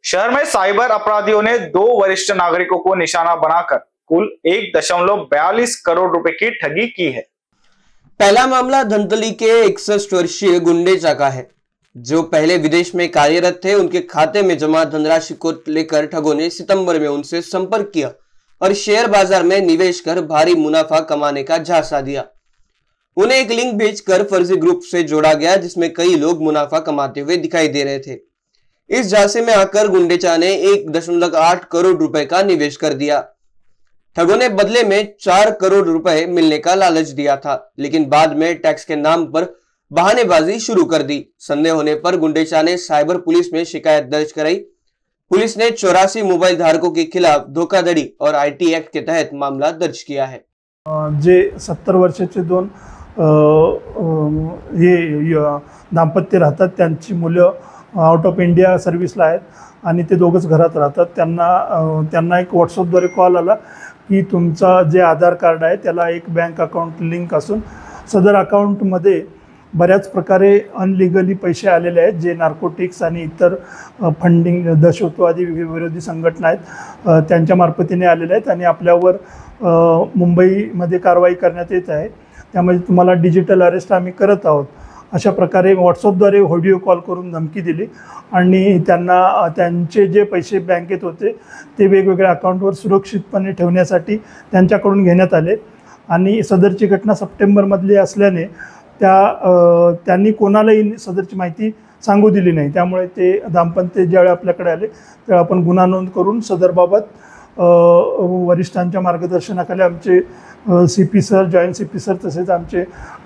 शहर में साइबर अपराधियों ने 2 वरिष्ठ नागरिकों को निशाना बनाकर कुल 1.42 करोड़ रुपए की ठगी की है। पहला मामला धमतरी के 61 वर्षीय गुंडेचा का है, जो पहले विदेश में कार्यरत थे। उनके खाते में जमा धनराशि को लेकर ठगों ने सितंबर में उनसे संपर्क किया और शेयर बाजार में निवेश कर भारी मुनाफा कमाने का झांसा दिया। उन्हें एक लिंक भेजकर फर्जी ग्रुप से जोड़ा गया, जिसमें कई लोग मुनाफा कमाते हुए दिखाई दे रहे थे। इस झांसे में आकर गुंडेचा ने 1.8 करोड़ रुपए का निवेश कर दिया। ठगों ने बदले में 4 करोड़ रुपए मिलने का लालच दिया था, लेकिन बाद में टैक्स के नाम पर बहानेबाजी शुरू कर दी। संदेह होने पर गुंडेचा ने साइबर पुलिस में शिकायत दर्ज कराई। पुलिस ने 84 मोबाइल धारकों के खिलाफ धोखाधड़ी और IT एक्ट के तहत मामला दर्ज किया है। जे 70 वर्षाचे दोन दाम्पत्य राहतात, त्यांची मुलं आउट ऑफ इंडिया सर्व्हिसला आहेत आणि ते दोघंच घरात राहतात। त्यांना एक व्हॉट्सअपद्वारे कॉल आला की तुमचा जे आधार कार्ड आहे त्याला एक बँक अकाउंट लिंक असून सदर अकाउंटमध्ये बऱ्याच प्रकारे अनलिगली पैसे आलेले आहेत, जे नार्कोटिक्स आणि इतर फंडिंग दहशतवादी विरोधी संघटना आहेत त्यांच्या मार्फतीने आलेले आहेत आणि आपल्यावर मुंबईमध्ये कारवाई करण्यात येत आहे। त्यामुळे तुम्हाला डिजिटल अरेस्ट आम्ही करत आहोत, अशा प्रकारे व्हॉट्सअपद्वारे व्हिडिओ कॉल करून धमकी दिली आणि त्यांना त्यांचे जे पैसे बँकेत होते ते वेगवेगळ्या अकाउंटवर सुरक्षितपणे ठेवण्यासाठी त्यांच्याकडून घेण्यात आले आणि सदरची घटना सप्टेंबरमधली असल्याने त्यांनी कोणालाही सदरची माहिती सांगू दिली नाही। त्यामुळे ते दाम्पत्य ज्यावेळी आपल्याकडे आले त्यावेळी आपण गुन्हा नोंद करून सदरबाबत वरिष्ठांच्या मार्गदर्शनाखाली आमचे CP sir, joint CP sir तसेच आमचे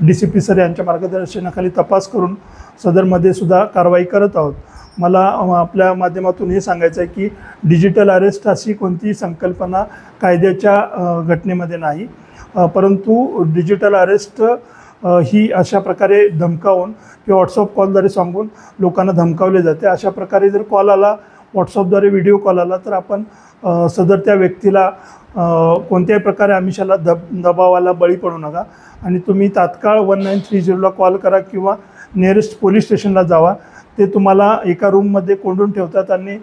DCP सर यांच्या मार्गदर्शनाखाली तपास करून सदरमध्ये सुद्धा कारवाई करत आहोत। मला आपल्या माध्यमातून हे सांगायचं आहे की डिजिटल अरेस्ट अशी कोणतीही संकल्पना कायद्याच्या घटनेमध्ये नाही, परंतु डिजिटल अरेस्ट ही अशा प्रकारे धमकावून किंवा व्हॉट्सअप कॉलद्वारे सांगून लोकांना धमकावले जाते। अशा प्रकारे जर कॉल आला, व्हॉट्सअपद्वारे व्हिडिओ कॉल आला, तर आपण सदर त्या व्यक्तीला कोणत्याही प्रकारे आमिषाला दबावाला बळी पडू नका आणि तुम्ही तात्काळ 1930ला कॉल करा किंवा नियरेस्ट पोलीस स्टेशनला जावा। ते तुम्हाला एका रूममध्ये कोंडून ठेवतात आणि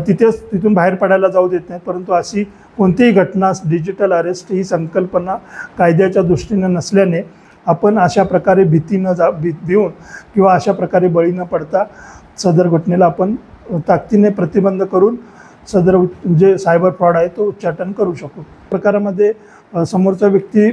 तिथून बाहेर पडायला जाऊ देत नाहीत, परंतु अशी कोणतीही घटना डिजिटल अरेस्ट ही संकल्पना कायद्याच्या दृष्टीने नसल्याने आपण अशा प्रकारे भीती न भिवून किंवा अशा प्रकारे बळी न पडता सदर घटनेला आपण ताकदीने प्रतिबंध करून सदर जे सायबर फ्रॉड आहे तो उच्चाटन करू शकू। प्रकारामध्ये समोरचा व्यक्ती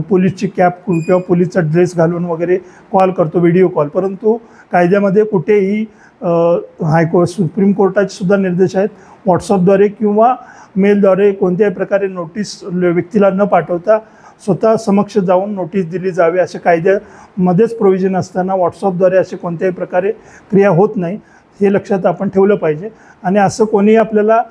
पोलीसची कॅप किंवा पोलीसचा ड्रेस घालून वगैरे कॉल करतो, व्हिडिओ कॉल, परंतु कायद्यामध्ये कुठेही हायकोर्ट, सुप्रीम कोर्टाचे सुद्धा निर्देश आहेत, व्हॉट्सअपद्वारे किंवा मेलद्वारे कोणत्याही प्रकारे नोटीस व्यक्तीला न पाठवता स्वतः समक्ष जाऊन नोटीस दिली जावी असे कायद्यामध्येच प्रोव्हिजन असताना व्हॉट्सअपद्वारे असे कोणत्याही प्रकारे क्रिया होत नाही, हे लक्षात आपण ठेवलं पाहिजे। आणि असं कोणी आपल्याला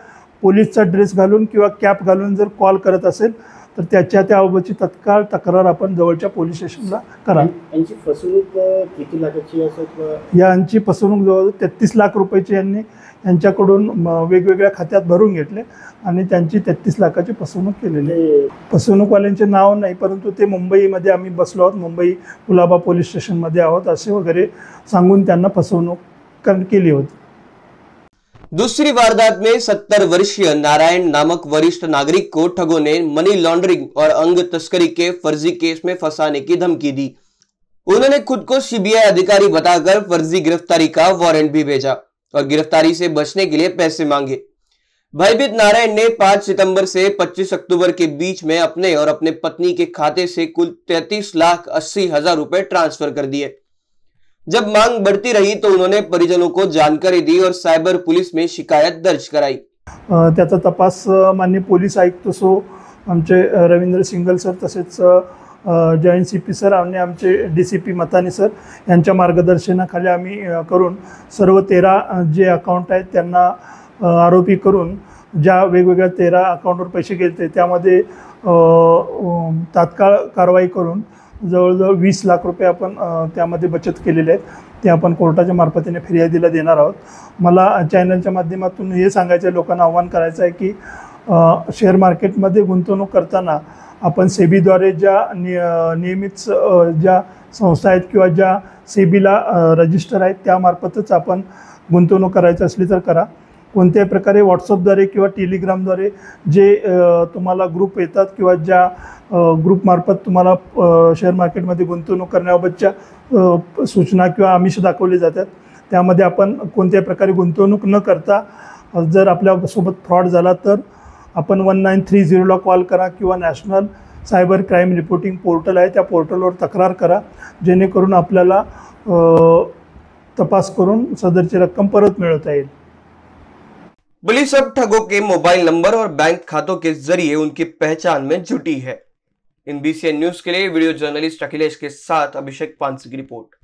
पोलीसचा ड्रेस घालून किंवा कॅप घालून जर कॉल करत असेल तर त्याबाबतची तत्काळ तक्रार आपण जवळच्या पोलीस स्टेशनला करा। यांची फसवणूक किती लाखाची असेल? यांची फसवणूक जवळ 33 लाख रुपयाची यांनी यांच्याकडून वेगवेगळ्या खात्यात भरून घेतले आणि त्यांची 33 लाखाची फसवणूक केलेली। फसवणूकवाल्यांचे नाव नाही, परंतु ते मुंबईमध्ये आम्ही बसलो आहोत, मुंबई कुलाबा पोलीस स्टेशनमध्ये आहोत असे वगैरे सांगून त्यांना फसवणूक केली होती। दूसरी वारदात में 70 वर्षीय नारायण नामक वरिष्ठ नागरिक को ठगों ने मनी लॉन्ड्रिंग और अंग तस्करी के फर्जी केस में फंसाने की धमकी दी। उन्होंने खुद को CBI अधिकारी बताकर फर्जी गिरफ्तारी का वारंट भी भेजा और गिरफ्तारी से बचने के लिए पैसे मांगे। भयभीत नारायण ने 5 सितंबर से 25 अक्टूबर के बीच में अपने और अपने पत्नी के खाते से कुल 33,80,000 रुपए ट्रांसफर कर दिए। जब मांग बढ़ती रही तो उन्होंने परिजनों को जानकारी दी और साइबर पुलिस में शिकायत दर्ज कराई। त्याचा तपास माननीय पोलीस आयुक्त आमचे रवींद्र सिंगल सर तसेच जॉईंट CP सर आणि आमचे DCP मतानी सर यांच्या मार्गदर्शनाखाली आम्ही करून सर्व 13 जे अकाउंट आहेत त्यांना आरोपी करून ज्या वेगवेगळ्या 13 अकाउंटवर पैसे गेले त्यामध्ये तात्काळ कारवाई करून जवळजवळ 20 लाख रुपये आपण त्यामध्ये बचत केलेले आहेत, ते आपण कोर्टाच्या मार्फतीने फिर्यादीला देणार आहोत। मला चॅनलच्या माध्यमातून हे सांगायचं आहे, लोकांना आव्हान करायचं आहे की शेअर मार्केटमध्ये गुंतवणूक करताना आपण सेबीद्वारे ज्या नियमित ज्या संस्था आहेत किंवा ज्या सेबीला रजिस्टर आहेत त्यामार्फतच आपण गुंतवणूक करायची असली तर करा। कोणत्याही प्रकारे व्हॉट्सअपद्वारे किंवा टेलिग्रामद्वारे जे तुम्हाला ग्रुप येतात किंवा ज्या ग्रुपमार्फत तुम्हाला शेअर मार्केटमध्ये गुंतवणूक करण्याबाबतच्या सूचना किंवा आमिष दाखवले जातात, त्यामध्ये आपण कोणत्याही प्रकारे गुंतवणूक न करता जर आपल्यासोबत फ्रॉड झाला तर आपण 1930ला कॉल करा किंवा national cyber crime reporting portal आहे त्या पोर्टलवर तक्रार करा, जेणेकरून आपल्याला तपास करून सदरची रक्कम परत मिळवता येईल। पुलिस अब ठगों के मोबाइल नंबर और बैंक खातों के जरिए उनकी पहचान में जुटी है। इन BCN न्यूज के लिए वीडियो जर्नलिस्ट अखिलेश के साथ अभिषेक पानसी की रिपोर्ट।